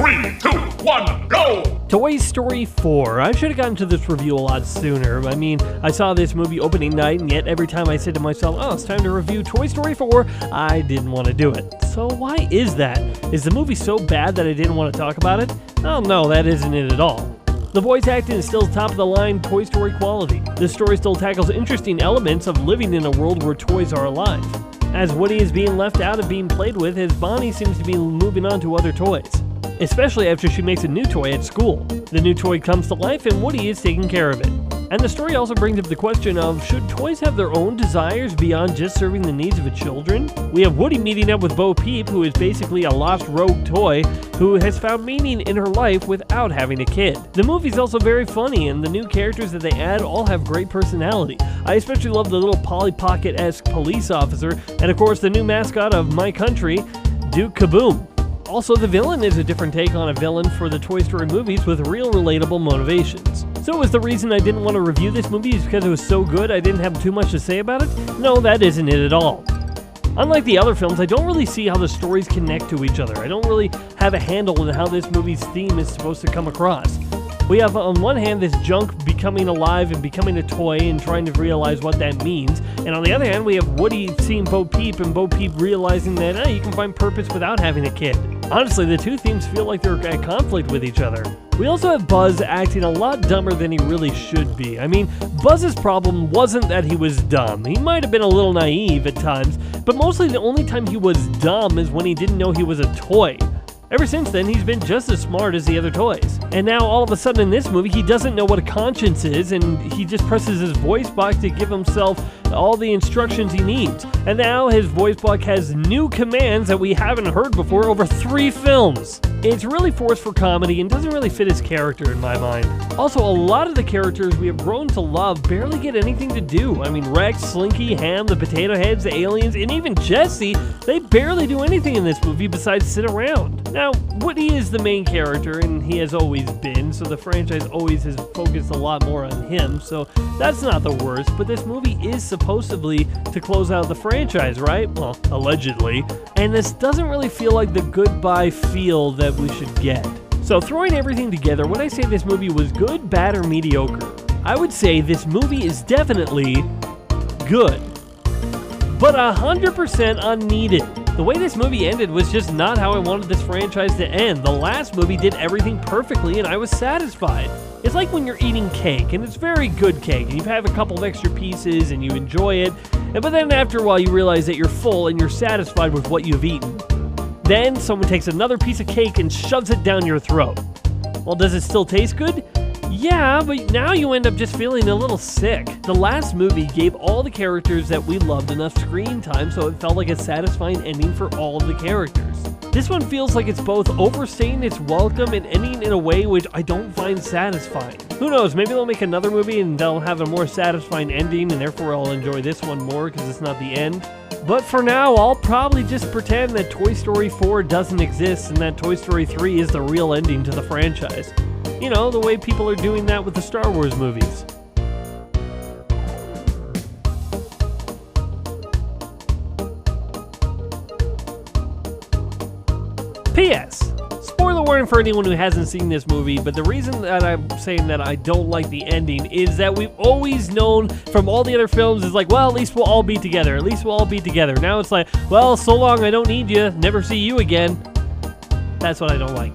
3, 2, 1, go! Toy Story 4. I should have gotten to this review a lot sooner. I mean, I saw this movie opening night, and yet every time I said to myself, oh, it's time to review Toy Story 4, I didn't want to do it. So why is that? Is the movie so bad that I didn't want to talk about it? Oh no, that isn't it at all. The voice acting is still top-of-the-line Toy Story quality. The story still tackles interesting elements of living in a world where toys are alive. As Woody is being left out of being played with, his Bonnie seems to be moving on to other toys. Especially after she makes a new toy at school. The new toy comes to life and Woody is taking care of it. And the story also brings up the question of, should toys have their own desires beyond just serving the needs of the children? We have Woody meeting up with Bo Peep, who is basically a lost rogue toy, who has found meaning in her life without having a kid. The movie's also very funny, and the new characters that they add all have great personality. I especially love the little Polly Pocket-esque police officer, and of course the new mascot of My Country, Duke Kaboom. Also, the villain is a different take on a villain for the Toy Story movies with real relatable motivations. So is the reason I didn't want to review this movie is because it was so good I didn't have too much to say about it? No, that isn't it at all. Unlike the other films, I don't really see how the stories connect to each other. I don't really have a handle on how this movie's theme is supposed to come across. We have, on one hand, this junk becoming alive and becoming a toy and trying to realize what that means. And on the other hand, we have Woody seeing Bo Peep and Bo Peep realizing that you can find purpose without having a kid. Honestly, the two themes feel like they're at conflict with each other. We also have Buzz acting a lot dumber than he really should be. I mean, Buzz's problem wasn't that he was dumb. He might have been a little naive at times, but mostly the only time he was dumb is when he didn't know he was a toy. Ever since then, he's been just as smart as the other toys. And now, all of a sudden in this movie, he doesn't know what a conscience is, and he just presses his voice box to give himself all the instructions he needs. And now, his voice box has new commands that we haven't heard before over 3 films. It's really forced for comedy and doesn't really fit his character in my mind. Also, a lot of the characters we have grown to love barely get anything to do. I mean, Rex, Slinky, Ham, the Potato Heads, the aliens, and even Jessie, they barely do anything in this movie besides sit around. Now, Woody is the main character, and he has always been, so the franchise always has focused a lot more on him, so that's not the worst, but this movie is supposedly to close out the franchise, right? Well, allegedly. And this doesn't really feel like the goodbye feel that we should get. So throwing everything together, would I say this movie was good, bad, or mediocre? I would say this movie is definitely good, but 100% unneeded. The way this movie ended was just not how I wanted this franchise to end. The last movie did everything perfectly and I was satisfied. It's like when you're eating cake, and it's very good cake, and you have a couple of extra pieces and you enjoy it, but then after a while you realize that you're full and you're satisfied with what you've eaten. Then someone takes another piece of cake and shoves it down your throat. Well, does it still taste good? Yeah, but now you end up just feeling a little sick. The last movie gave all the characters that we loved enough screen time, so it felt like a satisfying ending for all of the characters. This one feels like it's both overstaying its welcome and ending in a way which I don't find satisfying. Who knows, maybe they'll make another movie and they'll have a more satisfying ending, and therefore I'll enjoy this one more because it's not the end. But for now, I'll probably just pretend that Toy Story 4 doesn't exist and that Toy Story 3 is the real ending to the franchise. You know, the way people are doing that with the Star Wars movies. P.S. Spoiler warning for anyone who hasn't seen this movie, but the reason that I'm saying that I don't like the ending is that we've always known from all the other films is like, well, at least we'll all be together. At least we'll all be together. Now it's like, well, so long, I don't need you. Never see you again. That's what I don't like.